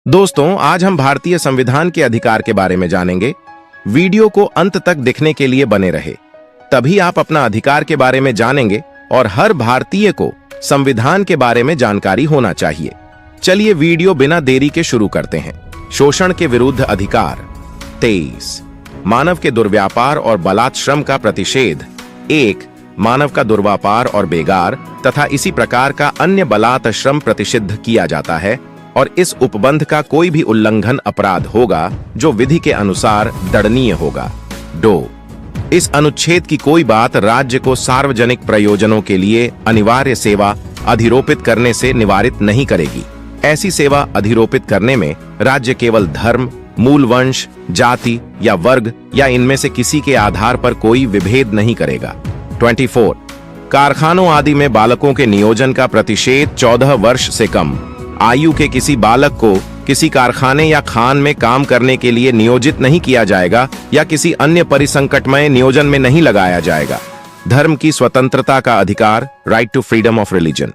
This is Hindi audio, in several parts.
दोस्तों, आज हम भारतीय संविधान के अधिकार के बारे में जानेंगे। वीडियो को अंत तक देखने के लिए बने रहे, तभी आप अपना अधिकार के बारे में जानेंगे और हर भारतीय को संविधान के बारे में जानकारी होना चाहिए। चलिए वीडियो बिना देरी के शुरू करते हैं। शोषण के विरुद्ध अधिकार 23। मानव के दुर्व्यापार और बलात् श्रम का प्रतिषेध 1। मानव का दुर्व्यापार और बेगार तथा इसी प्रकार का अन्य बलात् श्रम प्रतिषिद्ध किया जाता है और इस उपबंध का कोई भी उल्लंघन अपराध होगा जो विधि के अनुसार दंडनीय होगा। 2। इस अनुच्छेद की कोई बात राज्य को सार्वजनिक प्रयोजनों के लिए अनिवार्य सेवा अधिरोपित करने से निवारित नहीं करेगी। ऐसी सेवा अधिरोपित करने में राज्य केवल धर्म, मूल वंश, जाति या वर्ग या इनमें से किसी के आधार पर कोई विभेद नहीं करेगा। 24। कारखानों आदि में बालकों के नियोजन का प्रतिषेध 14 वर्ष से कम आयु के किसी बालक को किसी कारखाने या खान में काम करने के लिए नियोजित नहीं किया जाएगा या किसी अन्य परिसंकटमय नियोजन में नहीं लगाया जाएगा। धर्म की स्वतंत्रता का अधिकार right to freedom of religion.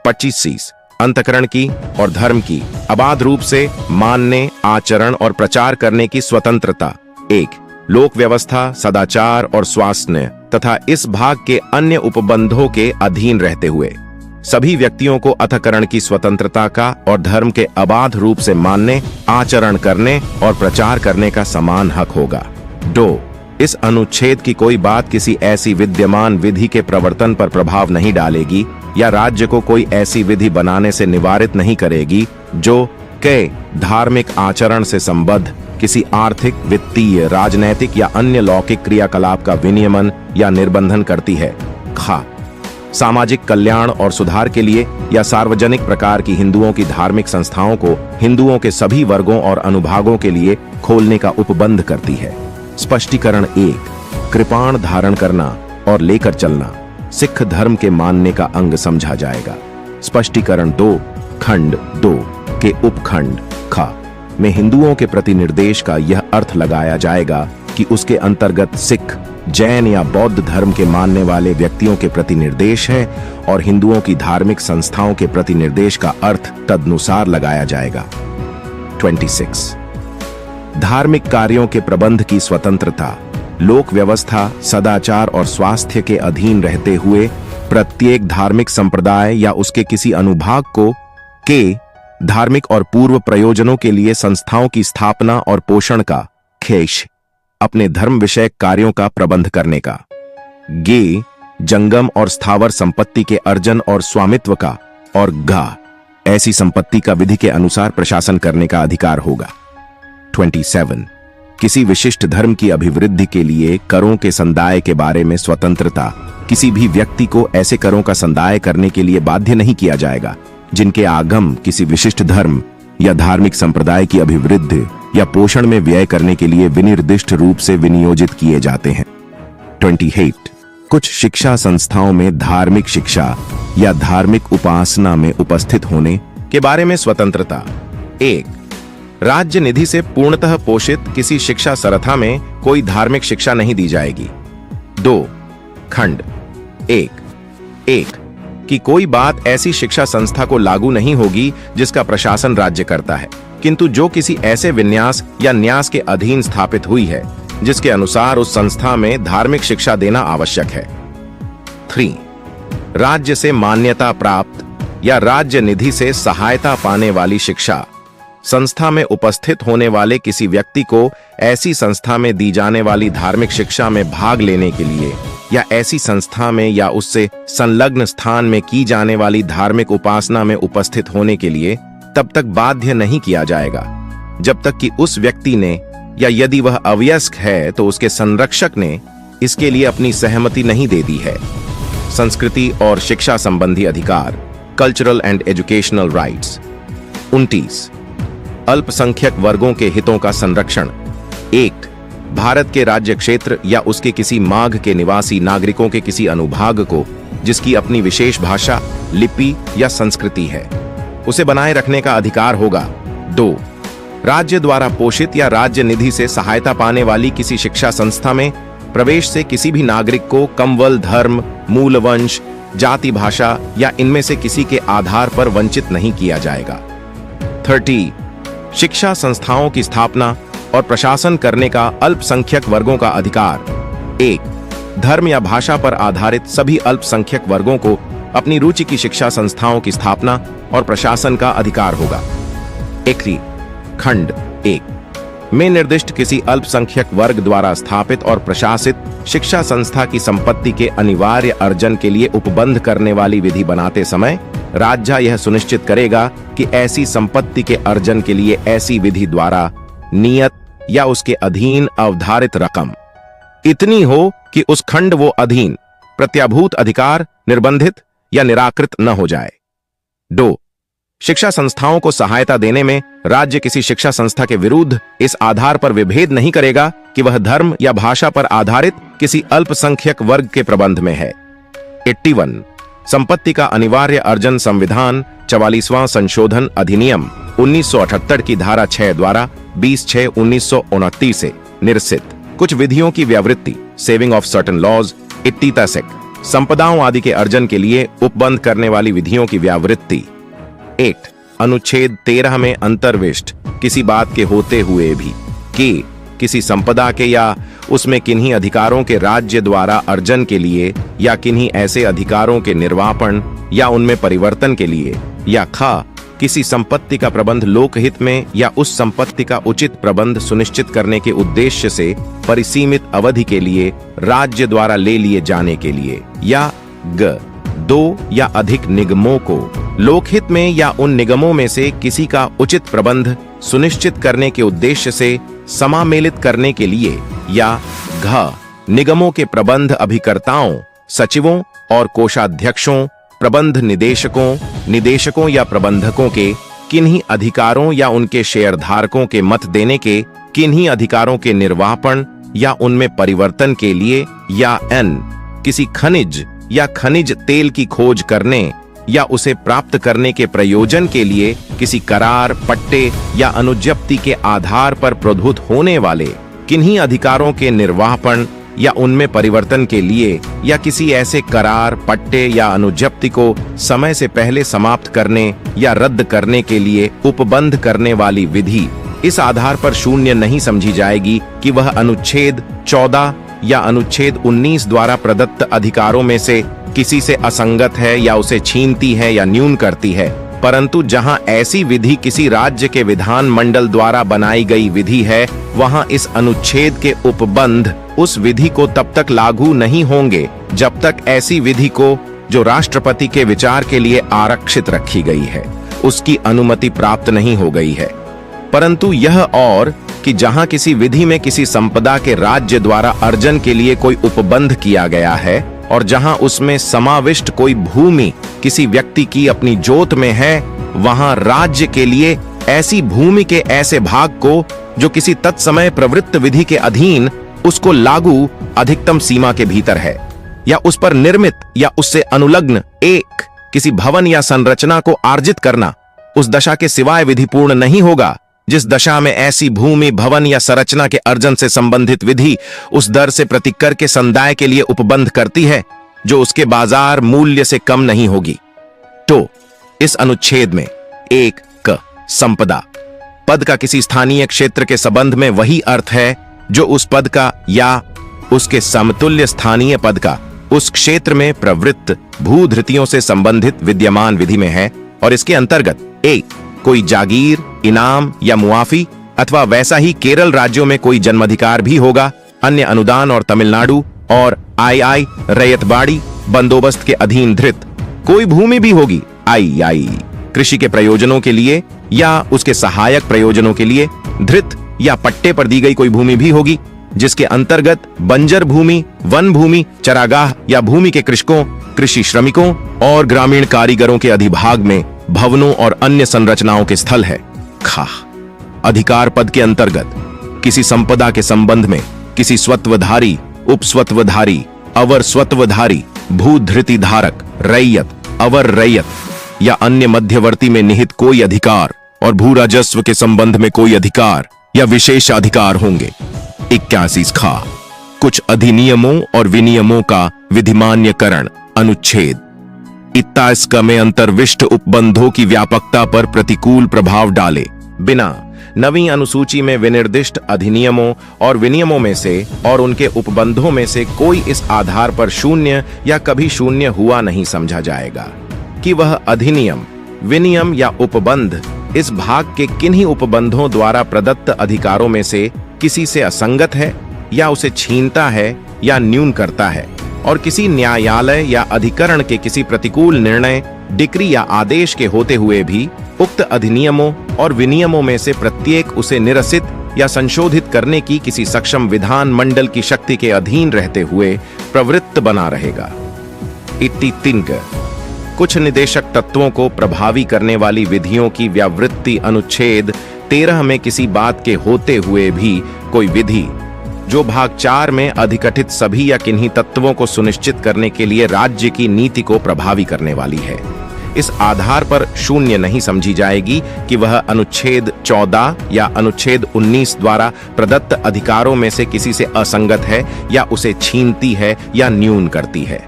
25। अंतःकरण की और धर्म की अबाध रूप से मानने, आचरण और प्रचार करने की स्वतंत्रता। 1। लोक व्यवस्था, सदाचार और स्वास्थ्य तथा इस भाग के अन्य उपबंधों के अधीन रहते हुए सभी व्यक्तियों को अंतःकरण की स्वतंत्रता का और धर्म के अबाध रूप से मानने, आचरण करने और प्रचार करने का समान हक होगा। 2। इस अनुच्छेद की कोई बात किसी ऐसी विद्यमान विधि के प्रवर्तन पर प्रभाव नहीं डालेगी या राज्य को कोई ऐसी विधि बनाने से निवारित नहीं करेगी जो के धार्मिक आचरण से संबद्ध किसी आर्थिक, वित्तीय, राजनैतिक या अन्य लौकिक क्रियाकलाप का विनियमन या निर्बंधन करती है। खा सामाजिक कल्याण और सुधार के लिए या सार्वजनिक प्रकार की हिंदुओं की धार्मिक संस्थाओं को हिंदुओं के सभी वर्गों और अनुभागों के लिए खोलने का उपबंध करती है। स्पष्टीकरण 1। कृपाण धारण करना और लेकर चलना सिख धर्म के मानने का अंग समझा जाएगा। स्पष्टीकरण 2। खंड 2 के उपखंड ख में हिंदुओं के प्रति निर्देश का यह अर्थ लगाया जाएगा कि उसके अंतर्गत सिख, जैन या बौद्ध धर्म के मानने वाले व्यक्तियों के प्रति निर्देश है और हिंदुओं की धार्मिक संस्थाओं के प्रति निर्देश का अर्थ तदनुसार लगाया जाएगा। 26। धार्मिक कार्यों के प्रबंध की स्वतंत्रता लोक व्यवस्था, सदाचार और स्वास्थ्य के अधीन रहते हुए प्रत्येक धार्मिक संप्रदाय या उसके किसी अनुभाग को के धार्मिक और पूर्व प्रयोजनों के लिए संस्थाओं की स्थापना और पोषण का खेश अपने धर्म विषयक कार्यों का प्रबंध करने का। गे जंगम और स्थावर संपत्ति के अर्जन और स्वामित्व का और गा ऐसी संपत्ति का विधि के अनुसार प्रशासन करने का अधिकार होगा। 27। किसी विशिष्ट धर्म की अभिवृद्धि के लिए करों के संदाय के बारे में स्वतंत्रता किसी भी व्यक्ति को ऐसे करों का संदाय करने के लिए बाध्य नहीं किया जाएगा जिनके आगम किसी विशिष्ट धर्म या धार्मिक संप्रदाय की अभिवृद्धि या पोषण में व्यय करने के लिए विनिर्दिष्ट रूप से विनियोजित किए जाते हैं। 28। कुछ शिक्षा संस्थाओं में धार्मिक शिक्षा या धार्मिक उपासना में उपस्थित होने के बारे में स्वतंत्रता। 1। राज्य निधि से पूर्णतः पोषित किसी शिक्षा संस्था में कोई धार्मिक शिक्षा नहीं दी जाएगी। 2। खंड 1 कि कोई बात ऐसी शिक्षा संस्था को लागू नहीं होगी जिसका प्रशासन राज्य करता है, किंतु जो किसी ऐसे विन्यास या न्यास के अधीन स्थापित हुई है जिसके अनुसार उस संस्था में धार्मिक शिक्षा देना आवश्यक है। 3। राज्य से मान्यता प्राप्त या राज्य निधि से सहायता पाने वाली शिक्षा संस्था में उपस्थित होने वाले किसी व्यक्ति को ऐसी संस्था में दी जाने वाली धार्मिक शिक्षा में भाग लेने के लिए या ऐसी संस्था में या उससे संलग्न स्थान में की जाने वाली धार्मिक उपासना में उपस्थित होने के लिए तब तक बाध्य नहीं किया जाएगा जब तक कि उस व्यक्ति ने या यदि वह अवयस्क है तो उसके संरक्षक ने इसके लिए अपनी सहमति नहीं दे दी है। संस्कृति और शिक्षा संबंधी अधिकार कल्चरल एंड एजुकेशनल राइट्स। 29। अल्पसंख्यक वर्गों के हितों का संरक्षण। 1। भारत के राज्य क्षेत्र या उसके किसी माघ के निवासी नागरिकों के किसी अनुभाग को जिसकी अपनी विशेष भाषा, लिपि या संस्कृति है उसे बनाए रखने का अधिकार होगा। 2। राज्य द्वारा पोषित या राज्य निधि से सहायता पाने वाली किसी शिक्षा संस्था में प्रवेश से किसी भी नागरिक को कमवल धर्म, मूल वंश, जाति, भाषा या इनमें से किसी के आधार पर वंचित नहीं किया जाएगा। 30 शिक्षा संस्थाओं की स्थापना और प्रशासन करने का अल्पसंख्यक वर्गों का अधिकार। 1. धर्म या भाषा पर आधारित सभी अल्पसंख्यक वर्गों को अपनी रुचि की शिक्षा संस्थाओं की स्थापना और प्रशासन का अधिकार होगा। 1. खंड 1 में निर्दिष्ट किसी अल्पसंख्यक वर्ग द्वारा स्थापित और प्रशासित शिक्षा संस्था की संपत्ति के अनिवार्य अर्जन के लिए उपबंध करने वाली विधि बनाते समय राज्य यह सुनिश्चित करेगा कि ऐसी संपत्ति के अर्जन के लिए ऐसी विधि द्वारा नियत या उसके अधीन अवधारित रकम इतनी हो कि उस खंड वो अधीन प्रत्याभूत अधिकार निर्बंधित या निराकृत न हो जाए। 2. शिक्षा संस्थाओं को सहायता देने में राज्य किसी शिक्षा संस्था के विरुद्ध इस आधार पर विभेद नहीं करेगा कि वह धर्म या भाषा पर आधारित किसी अल्पसंख्यक वर्ग के प्रबंध में है। 81. संपत्ति का अनिवार्य अर्जन संविधान 44वां संशोधन अधिनियम 1978 की धारा 6 द्वारा 20/6/1929 से निरसित कुछ विधियों की व्यावृत्ति सेविंग ऑफ सर्टेन लॉज 80 संपदाओं आदि के अर्जन के लिए उपबंध करने वाली विधियों की व्यावृत्ति। 8. अनुच्छेद 13 में अंतर्विष्ट किसी बात के होते हुए भी कि किसी संपदा के या उसमें किन्हीं अधिकारों के राज्य द्वारा अर्जन के लिए या किन्हीं ऐसे अधिकारों के निर्वापन या उनमें परिवर्तन के लिए या किसी संपत्ति का प्रबंध लोकहित में या उस संपत्ति का उचित प्रबंध सुनिश्चित करने के उद्देश्य से परिसीमित अवधि के लिए राज्य द्वारा ले लिए जाने के लिए या 2 या अधिक निगमों को लोकहित में या उन निगमों में से किसी का उचित प्रबंध सुनिश्चित करने के उद्देश्य से समामेलित करने के लिए या निगमों के प्रबंध अभिकर्ताओं सचिवों और कोषाध्यक्षों प्रबंध निदेशकों या प्रबंधकों के किन्हीं अधिकारों या उनके शेयरधारकों के मत देने के किन्हीं अधिकारों के निर्वापन या उनमें परिवर्तन के लिए या किसी खनिज या खनिज तेल की खोज करने या उसे प्राप्त करने के प्रयोजन के लिए किसी करार पट्टे या अनुज्ञप्ति के आधार पर प्रभुत होने वाले किन्हीं अधिकारों के निर्वापन या उनमें परिवर्तन के लिए या किसी ऐसे करार पट्टे या अनुज्ञप्ति को समय से पहले समाप्त करने या रद्द करने के लिए उपबंध करने वाली विधि इस आधार पर शून्य नहीं समझी जाएगी कि वह अनुच्छेद 14 या अनुच्छेद 19 द्वारा प्रदत्त अधिकारों में से किसी से असंगत है या उसे छीनती है या न्यून करती है, परंतु जहां ऐसी विधि किसी राज्य के विधान मंडल द्वारा बनाई गई विधि है वहां इस अनुच्छेद के उपबंध उस विधि को तब तक लागू नहीं होंगे जब तक ऐसी विधि को जो राष्ट्रपति के विचार के लिए आरक्षित रखी गई है उसकी अनुमति प्राप्त नहीं हो गई है। परंतु यह और कि जहां किसी विधि में किसी संपदा के राज्य द्वारा अर्जन के लिए कोई उपबंध किया गया है और जहां उसमें समाविष्ट कोई भूमि किसी व्यक्ति की अपनी जोत में है वहां राज्य के लिए ऐसी भूमि के ऐसे भाग को जो किसी तत्समय प्रवृत्त विधि के अधीन उसको लागू अधिकतम सीमा के भीतर है या उस पर निर्मित या उससे अनुलग्न एक किसी भवन या संरचना को अर्जित करना उस दशा के सिवाय विधिपूर्ण नहीं होगा जिस दशा में ऐसी भूमि भवन या संरचना के अर्जन से संबंधित विधि उस दर से प्रतिकर के संदाय के लिए उपबंध करती है जो उसके बाजार मूल्य से कम नहीं होगी। तो इस अनुच्छेद में एक संपदा पद का किसी स्थानीय क्षेत्र के संबंध में वही अर्थ है जो उस पद का या उसके समतुल्य स्थानीय पद का उस क्षेत्र में प्रवृत्त भूधृतियों से संबंधित विद्यमान विधि में है और इसके अंतर्गत एक कोई जागीर इनाम या मुआफी अथवा वैसा ही केरल राज्यों में कोई जन्माधिकार भी होगा, अन्य अनुदान और तमिलनाडु और आई रैयतबाड़ी बंदोबस्त के अधीन धृत कोई भूमि भी होगी आई कृषि के प्रयोजनों के लिए या उसके सहायक प्रयोजनों के लिए धृत या पट्टे पर दी गई कोई भूमि भी होगी जिसके अंतर्गत बंजर भूमि वन भूमि चरागाह या भूमि के कृषकों कृषि श्रमिकों और ग्रामीण कारीगरों के अधिभाग में भवनों और अन्य संरचनाओं के स्थल है। अधिकार पद के अंतर्गत किसी संपदा के संबंध में किसी स्वत्वधारी उपस्वत्वधारी अवर स्वत्वधारी भूधृति धारक रैयत अवर रैयत या अन्य मध्यवर्ती में निहित कोई अधिकार और भू राजस्व के संबंध में कोई अधिकार या विशेष अधिकार होंगे। 81 कुछ अधिनियमों और विनियमों का विधिमान्यकरण अनुच्छेद 21 में अंतर्विष्ट उपबंधों की व्यापकता पर प्रतिकूल प्रभाव डाले बिना नवीं अनुसूची में विनिर्दिष्ट अधिनियमों और विनियमों में से और उनके उपबंधों में से कोई इस आधार पर शून्य या कभी शून्य हुआ नहीं समझा जाएगा कि वह अधिनियम, विनियम या उपबंध इस भाग के किन्हीं उपबंधों द्वारा प्रदत्त अधिकारों में से किसी से असंगत है या उसे छीनता है या न्यून करता है, और किसी न्यायालय या अधिकरण के किसी प्रतिकूल निर्णय, डिक्री या आदेश के होते हुए भी उक्त अधिनियमों और विनियमों में से प्रत्येक उसे निरसित या संशोधित करने की किसी सक्षम विधान मंडल की शक्ति के अधीन रहते हुए प्रवृत्त बना रहेगा। इति तिनक कुछ निदेशक तत्वों को प्रभावी करने वाली विधियों की व्यावृत्ति अनुच्छेद 13 में किसी बात के होते हुए भी कोई विधि जो भाग 4 में अधिकथित सभी या किन्हीं तत्वों को सुनिश्चित करने के लिए राज्य की नीति को प्रभावी करने वाली है, इस आधार पर शून्य नहीं समझी जाएगी कि वह अनुच्छेद 14 या अनुच्छेद 19 द्वारा प्रदत्त अधिकारों में से किसी से असंगत है या उसे छीनती है या न्यून करती है।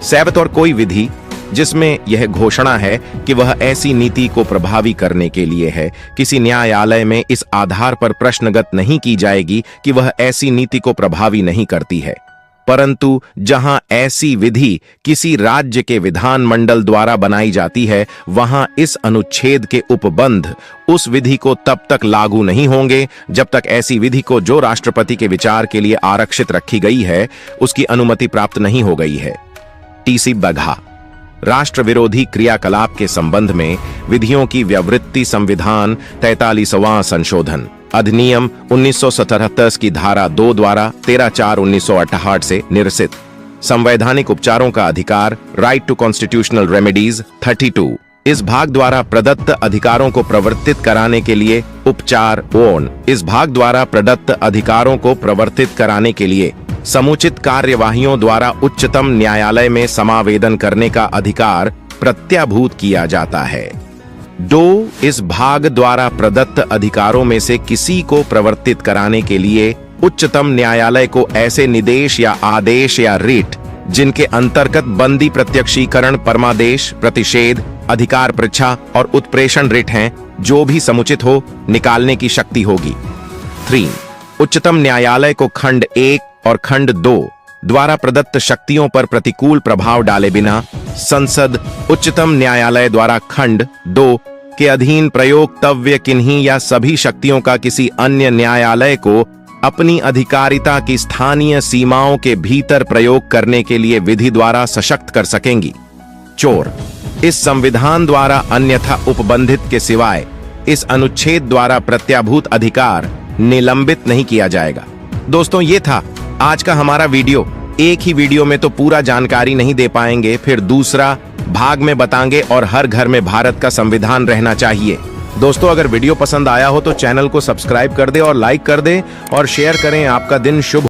सैबतौर कोई विधि जिसमें यह घोषणा है कि वह ऐसी नीति को प्रभावी करने के लिए है, किसी न्यायालय में इस आधार पर प्रश्नगत नहीं की जाएगी कि वह ऐसी नीति को प्रभावी नहीं करती है, परंतु जहां ऐसी विधि किसी राज्य के विधान मंडल द्वारा बनाई जाती है, वहां इस अनुच्छेद के उपबंध उस विधि को तब तक लागू नहीं होंगे जब तक ऐसी विधि को जो राष्ट्रपति के विचार के लिए आरक्षित रखी गई है उसकी अनुमति प्राप्त नहीं हो गई है। टीसी बघा राष्ट्र विरोधी क्रियाकलाप के संबंध में विधियों की व्यावृत्ति संविधान 43वां संशोधन अधिनियम 1977 की धारा 2 द्वारा 13/4/1968 से निरसित संवैधानिक उपचारों का अधिकार राइट टू कॉन्स्टिट्यूशनल रेमेडीज 32 इस भाग द्वारा प्रदत्त अधिकारों को प्रवर्तित कराने के लिए उपचार इस भाग द्वारा प्रदत्त अधिकारों को प्रवर्तित कराने के लिए समुचित कार्यवाहियों द्वारा उच्चतम न्यायालय में समावेदन करने का अधिकार प्रत्याभूत किया जाता है। इस भाग द्वारा प्रदत्त अधिकारों में से किसी को प्रवर्तित कराने के लिए उच्चतम न्यायालय को ऐसे निदेश या आदेश या रिट जिनके अंतर्गत बंदी प्रत्यक्षीकरण, परमादेश, प्रतिषेध, अधिकार परीक्षा और उत्प्रेषण रिट हैं, जो भी समुचित हो निकालने की शक्ति होगी। 3 उच्चतम न्यायालय को खंड 1 और खंड 2 द्वारा प्रदत्त शक्तियों पर प्रतिकूल प्रभाव डाले बिना संसद उच्चतम न्यायालय द्वारा खंड 2 के अधीन प्रयोक्तव्य किन्हीं या सभी शक्तियों का किसी अन्य न्यायालय को अपनी अधिकारिता की स्थानीय सीमाओं के भीतर प्रयोग करने के लिए विधि द्वारा सशक्त कर सकेंगी। इस संविधान द्वारा अन्यथा उपबंधित के सिवाय इस अनुच्छेद द्वारा प्रत्याभूत अधिकार निलंबित नहीं किया जाएगा। दोस्तों, ये था आज का हमारा वीडियो। एक ही वीडियो में तो पूरा जानकारी नहीं दे पाएंगे, फिर दूसरा भाग में बताएंगे और हर घर में भारत का संविधान रहना चाहिए। दोस्तों, अगर वीडियो पसंद आया हो तो चैनल को सब्सक्राइब कर दे और लाइक कर दे और शेयर करें। आपका दिन शुभ